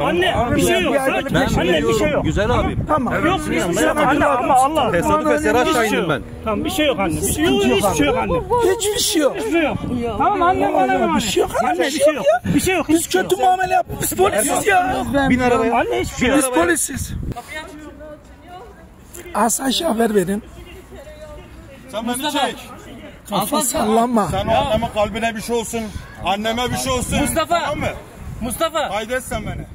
Anne bir şey yok. Anne bir şey yok. Güzel abim. Tamam. Yok bir şey yok anne ama Allah. Tesadüf eseri aşağı indim ben. Tamam bir şey yok anne. Hiçbir şey yok anne. Hiçbir şey yok. Hiçbir şey yok. Tamam anne bana bir şey yok. Anne bir şey yok. Bir şey yok. Biz kötü muamele yaptık. Biz polisiz ya. Bin arabaya. Anne hiçbir şey yok. Biz polisiz. Asayiş'e haber verin. Sen beni çek. Kafa sallama. Sen o annemin kalbine bir şey olsun. Anneme bir şey olsun. Mustafa. Tamam mı? Mustafa. Kaydet sen beni.